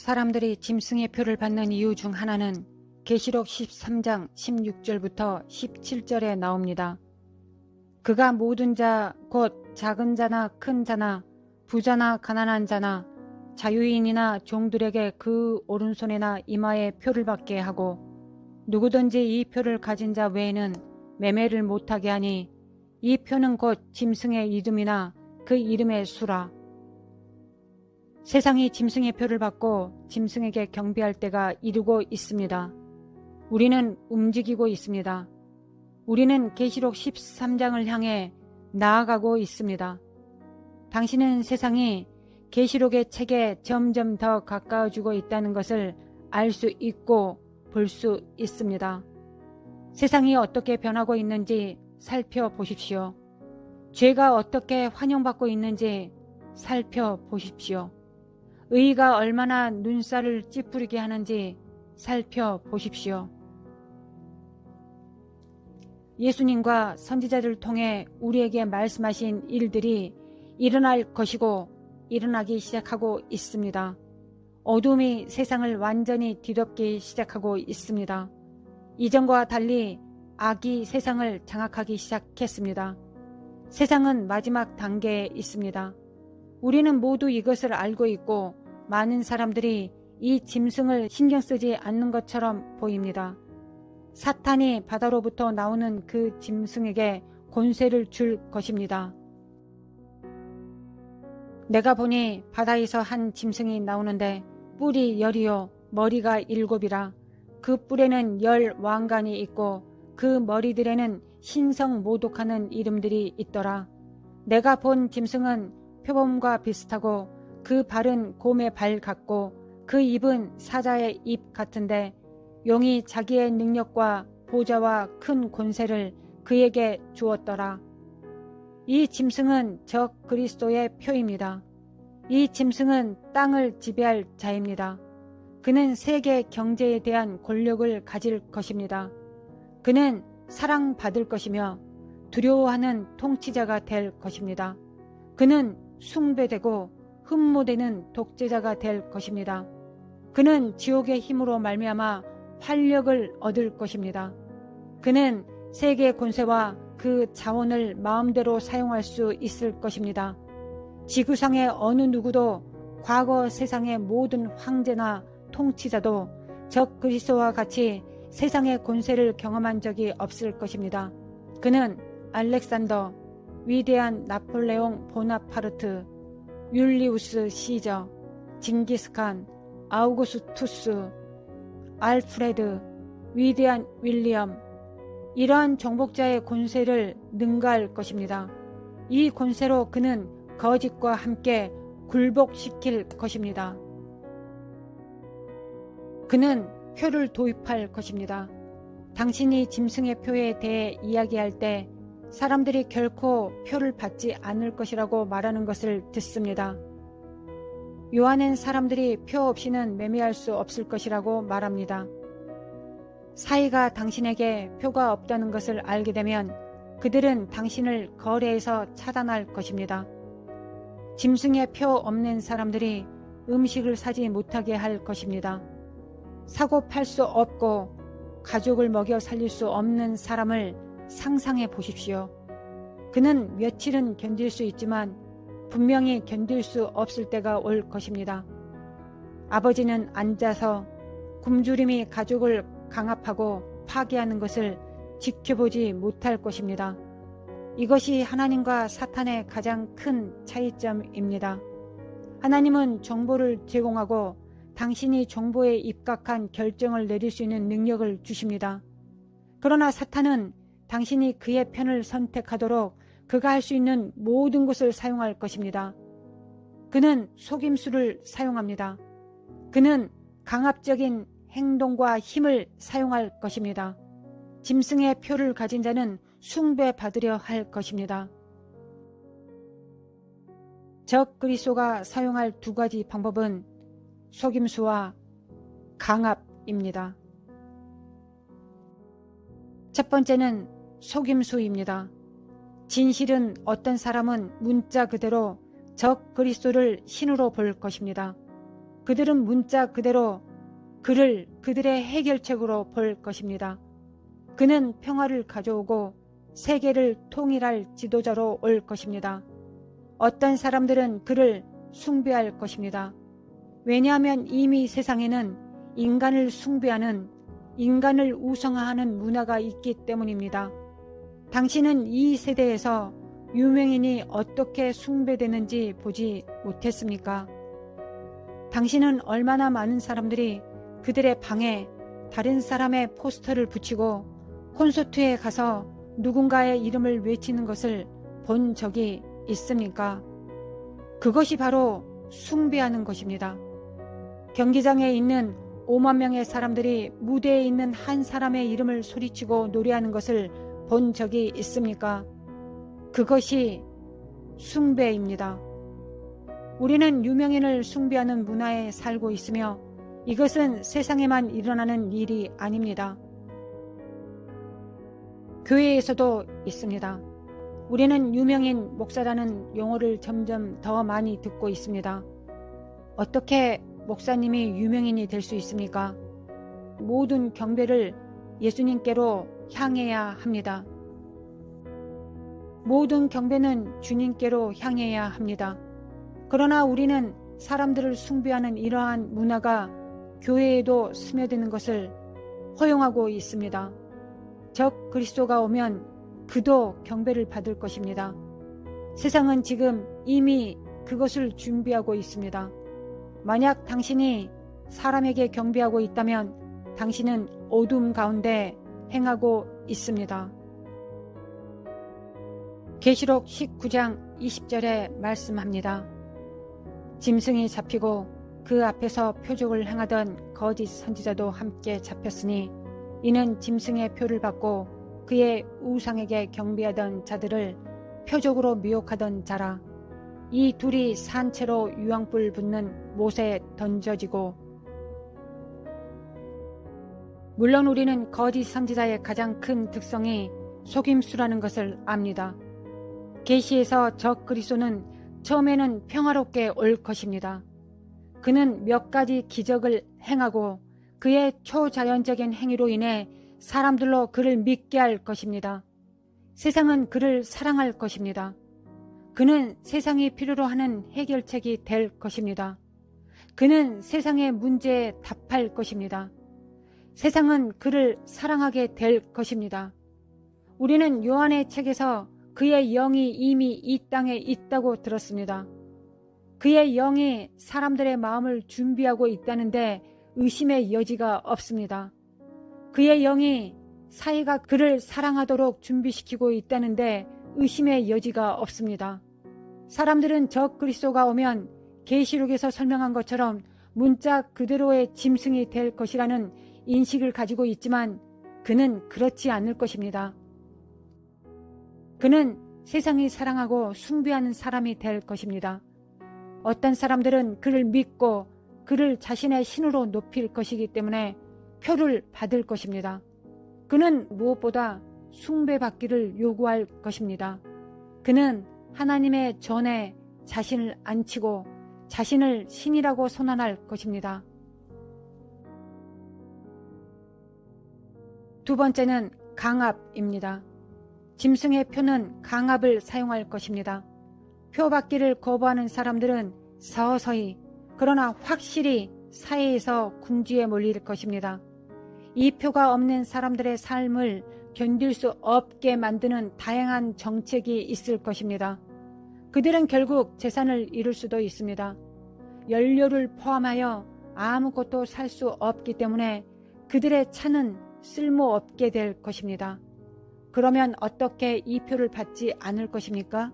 사람들이 짐승의 표를 받는 이유 중 하나는 계시록 13장 16절부터 17절에 나옵니다. 그가 모든 자 곧 작은 자나 큰 자나 부자나 가난한 자나 자유인이나 종들에게 그 오른손이나 이마에 표를 받게 하고 누구든지 이 표를 가진 자 외에는 매매를 못하게 하니 이 표는 곧 짐승의 이름이나 그 이름의 수라. 세상이 짐승의 표를 받고 짐승에게 경배할 때가 이르고 있습니다. 우리는 움직이고 있습니다. 우리는 계시록 13장을 향해 나아가고 있습니다. 당신은 세상이 계시록의 책에 점점 더 가까워지고 있다는 것을 알 수 있고 볼 수 있습니다. 세상이 어떻게 변하고 있는지 살펴보십시오. 죄가 어떻게 환영받고 있는지 살펴보십시오. 의의가 얼마나 눈살을 찌푸리게 하는지 살펴보십시오. 예수님과 선지자들을 통해 우리에게 말씀하신 일들이 일어날 것이고 일어나기 시작하고 있습니다. 어둠이 세상을 완전히 뒤덮기 시작하고 있습니다. 이전과 달리 악이 세상을 장악하기 시작했습니다. 세상은 마지막 단계에 있습니다. 우리는 모두 이것을 알고 있고 많은 사람들이 이 짐승을 신경 쓰지 않는 것처럼 보입니다. 사탄이 바다로부터 나오는 그 짐승에게 권세를 줄 것입니다. 내가 보니 바다에서 한 짐승이 나오는데 뿔이 10이요 머리가 7이라 그 뿔에는 10 왕관이 있고 그 머리들에는 신성모독하는 이름들이 있더라. 내가 본 짐승은 표범과 비슷하고 그 발은 곰의 발 같고 그 입은 사자의 입 같은데 용이 자기의 능력과 보좌와 큰 권세를 그에게 주었더라. 이 짐승은 적 그리스도의 표입니다. 이 짐승은 땅을 지배할 자입니다. 그는 세계 경제에 대한 권력을 가질 것입니다. 그는 사랑받을 것이며 두려워하는 통치자가 될 것입니다. 그는 숭배되고 흠모되는 독재자가 될 것입니다. 그는 지옥의 힘으로 말미암아 활력을 얻을 것입니다. 그는 세계 권세와 그 자원을 마음대로 사용할 수 있을 것입니다. 지구상의 어느 누구도 과거 세상의 모든 황제나 통치자도 적 그리스도와 같이 세상의 권세를 경험한 적이 없을 것입니다. 그는 알렉산더, 위대한 나폴레옹 보나파르트, 율리우스 시저, 징기스칸, 아우구스투스, 알프레드, 위대한 윌리엄, 이러한 정복자의 권세를 능가할 것입니다. 이 권세로 그는 거짓과 함께 굴복시킬 것입니다. 그는 표를 도입할 것입니다. 당신이 짐승의 표에 대해 이야기할 때 사람들이 결코 표를 받지 않을 것이라고 말하는 것을 듣습니다. 요한은 사람들이 표 없이는 매매할 수 없을 것이라고 말합니다. 사이가 당신에게 표가 없다는 것을 알게 되면 그들은 당신을 거래에서 차단할 것입니다. 짐승의 표 없는 사람들이 음식을 사지 못하게 할 것입니다. 사고 팔 수 없고 가족을 먹여 살릴 수 없는 사람을 상상해 보십시오. 그는 며칠은 견딜 수 있지만 분명히 견딜 수 없을 때가 올 것입니다. 아버지는 앉아서 굶주림이 가족을 강압하고 파괴하는 것을 지켜보지 못할 것입니다. 이것이 하나님과 사탄의 가장 큰 차이점입니다. 하나님은 정보를 제공하고 당신이 정보에 입각한 결정을 내릴 수 있는 능력을 주십니다. 그러나 사탄은 당신이 그의 편을 선택하도록 그가 할 수 있는 모든 것을 사용할 것입니다. 그는 속임수를 사용합니다. 그는 강압적인 행동과 힘을 사용할 것입니다. 짐승의 표를 가진 자는 숭배받으려 할 것입니다. 적 그리스도가 사용할 두 가지 방법은 속임수와 강압입니다. 첫 번째는 속임수입니다. 진실은 어떤 사람은 문자 그대로 적 그리스도를 신으로 볼 것입니다. 그들은 문자 그대로 그를 그들의 해결책으로 볼 것입니다. 그는 평화를 가져오고 세계를 통일할 지도자로 올 것입니다. 어떤 사람들은 그를 숭배할 것입니다. 왜냐하면 이미 세상에는 인간을 숭배하는, 인간을 우상화하는 문화가 있기 때문입니다. 당신은 이 세대에서 유명인이 어떻게 숭배되는지 보지 못했습니까? 당신은 얼마나 많은 사람들이 그들의 방에 다른 사람의 포스터를 붙이고 콘서트에 가서 누군가의 이름을 외치는 것을 본 적이 있습니까? 그것이 바로 숭배하는 것입니다. 경기장에 있는 5만 명의 사람들이 무대에 있는 한 사람의 이름을 소리치고 노래하는 것을 본 적이 있습니까? 그것이 숭배입니다. 우리는 유명인을 숭배하는 문화에 살고 있으며 이것은 세상에만 일어나는 일이 아닙니다. 교회에서도 있습니다. 우리는 유명인 목사라는 용어를 점점 더 많이 듣고 있습니다. 어떻게 목사님이 유명인이 될 수 있습니까? 모든 경배를 예수님께로 향해야 합니다. 모든 경배는 주님께로 향해야 합니다. 그러나 우리는 사람들을 숭배하는 이러한 문화가 교회에도 스며드는 것을 허용하고 있습니다. 적 그리스도가 오면 그도 경배를 받을 것입니다. 세상은 지금 이미 그것을 준비하고 있습니다. 만약 당신이 사람에게 경배하고 있다면 당신은 어둠 가운데 행하고 있습니다. 계시록 19장 20절에 말씀합니다. 짐승이 잡히고 그 앞에서 표적을 행하던 거짓 선지자도 함께 잡혔으니 이는 짐승의 표를 받고 그의 우상에게 경배하던 자들을 표적으로 미혹하던 자라. 이 둘이 산채로 유황불 붙는 못에 던져지고. 물론 우리는 거짓 선지자의 가장 큰 특성이 속임수라는 것을 압니다. 계시에서 적 그리스도는 처음에는 평화롭게 올 것입니다. 그는 몇 가지 기적을 행하고 그의 초자연적인 행위로 인해 사람들로 그를 믿게 할 것입니다. 세상은 그를 사랑할 것입니다. 그는 세상이 필요로 하는 해결책이 될 것입니다. 그는 세상의 문제에 답할 것입니다. 세상은 그를 사랑하게 될 것입니다. 우리는 요한의 책에서 그의 영이 이미 이 땅에 있다고 들었습니다. 그의 영이 사람들의 마음을 준비하고 있다는데 의심의 여지가 없습니다. 그의 영이 사이가 그를 사랑하도록 준비시키고 있다는데 의심의 여지가 없습니다. 사람들은 적 그리스도가 오면 계시록에서 설명한 것처럼 문자 그대로의 짐승이 될 것이라는 인식을 가지고 있지만 그는 그렇지 않을 것입니다. 그는 세상이 사랑하고 숭배하는 사람이 될 것입니다. 어떤 사람들은 그를 믿고 그를 자신의 신으로 높일 것이기 때문에 표를 받을 것입니다. 그는 무엇보다 숭배받기를 요구할 것입니다. 그는 하나님의 전에 자신을 앉히고 자신을 신이라고 선언할 것입니다. 두 번째는 강압입니다. 짐승의 표는 강압을 사용할 것입니다. 표 받기를 거부하는 사람들은 서서히 그러나 확실히 사회에서 궁지에 몰릴 것입니다. 이 표가 없는 사람들의 삶을 견딜 수 없게 만드는 다양한 정책이 있을 것입니다. 그들은 결국 재산을 잃을 수도 있습니다. 연료를 포함하여 아무것도 살 수 없기 때문에 그들의 차는 쓸모없게 될 것입니다. 그러면 어떻게 이 표를 받지 않을 것입니까?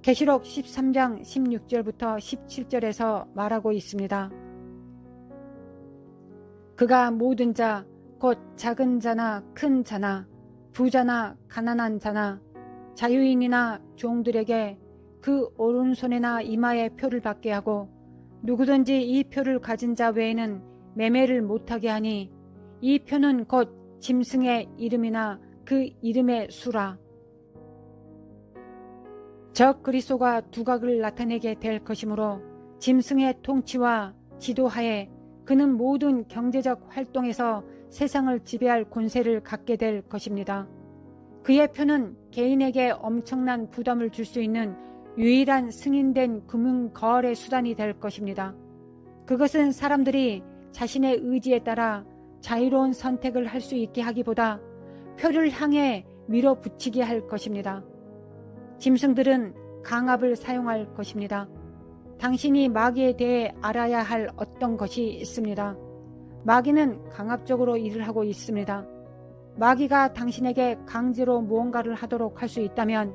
계시록 13장 16절부터 17절에서 말하고 있습니다. 그가 모든 자, 곧 작은 자나 큰 자나 부자나 가난한 자나 자유인이나 종들에게 그 오른손이나 이마에 표를 받게 하고 누구든지 이 표를 가진 자 외에는 매매를 못하게 하니 이 표는 곧 짐승의 이름이나 그 이름의 수라. 적 그리스도가 두각을 나타내게 될 것이므로 짐승의 통치와 지도하에 그는 모든 경제적 활동에서 세상을 지배할 권세를 갖게 될 것입니다. 그의 표는 개인에게 엄청난 부담을 줄 수 있는 유일한 승인된 금융 거래 수단이 될 것입니다. 그것은 사람들이 자신의 의지에 따라 자유로운 선택을 할 수 있게 하기보다 표를 향해 밀어붙이게 할 것입니다. 짐승들은 강압을 사용할 것입니다. 당신이 마귀에 대해 알아야 할 어떤 것이 있습니다. 마귀는 강압적으로 일을 하고 있습니다. 마귀가 당신에게 강제로 무언가를 하도록 할 수 있다면,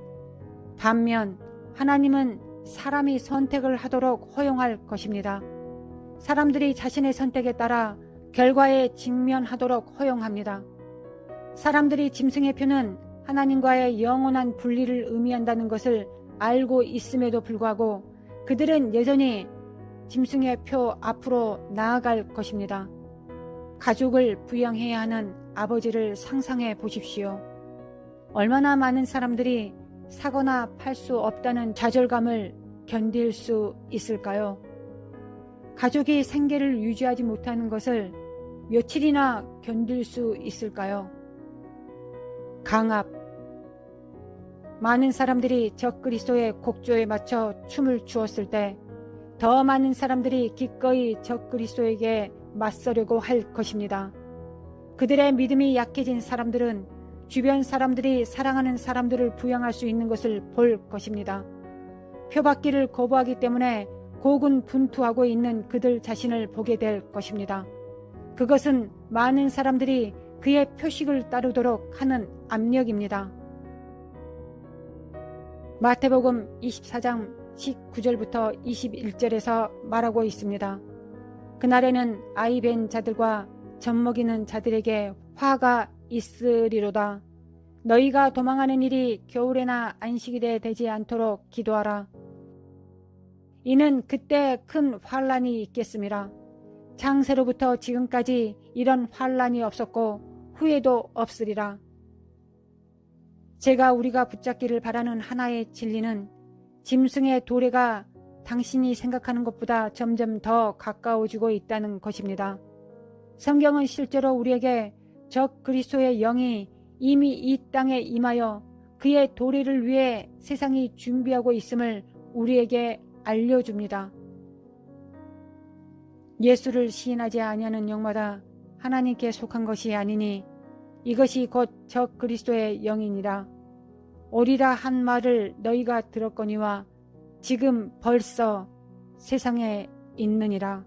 반면 하나님은 사람이 선택을 하도록 허용할 것입니다. 사람들이 자신의 선택에 따라 결과에 직면하도록 허용합니다. 사람들이 짐승의 표는 하나님과의 영원한 분리를 의미한다는 것을 알고 있음에도 불구하고 그들은 여전히 짐승의 표 앞으로 나아갈 것입니다. 가족을 부양해야 하는 아버지를 상상해 보십시오. 얼마나 많은 사람들이 사거나 팔 수 없다는 좌절감을 견딜 수 있을까요? 가족이 생계를 유지하지 못하는 것을 며칠이나 견딜 수 있을까요? 강압. 많은 사람들이 적그리스도의 곡조에 맞춰 춤을 추었을 때 더 많은 사람들이 기꺼이 적그리스도에게 맞서려고 할 것입니다. 그들의 믿음이 약해진 사람들은 주변 사람들이 사랑하는 사람들을 부양할 수 있는 것을 볼 것입니다. 표받기를 거부하기 때문에 고군분투하고 있는 그들 자신을 보게 될 것입니다. 그것은 많은 사람들이 그의 표식을 따르도록 하는 압력입니다. 마태복음 24장 19절부터 21절에서 말하고 있습니다. 그날에는 아이 뵌 자들과 젖먹이는 자들에게 화가 있으리로다. 너희가 도망하는 일이 겨울에나 안식일에 되지 않도록 기도하라. 이는 그때 큰 환란이 있겠음이라. 창세로부터 지금까지 이런 환란이 없었고 후에도 없으리라. 제가 우리가 붙잡기를 바라는 하나의 진리는 짐승의 도래가 당신이 생각하는 것보다 점점 더 가까워지고 있다는 것입니다. 성경은 실제로 우리에게 적 그리스도의 영이 이미 이 땅에 임하여 그의 도래를 위해 세상이 준비하고 있음을 우리에게 알려줍니다. 예수를 시인하지 아니하는 영마다 하나님께 속한 것이 아니니 이것이 곧 적 그리스도의 영이니라. 오리라 한 말을 너희가 들었거니와 지금 벌써 세상에 있느니라.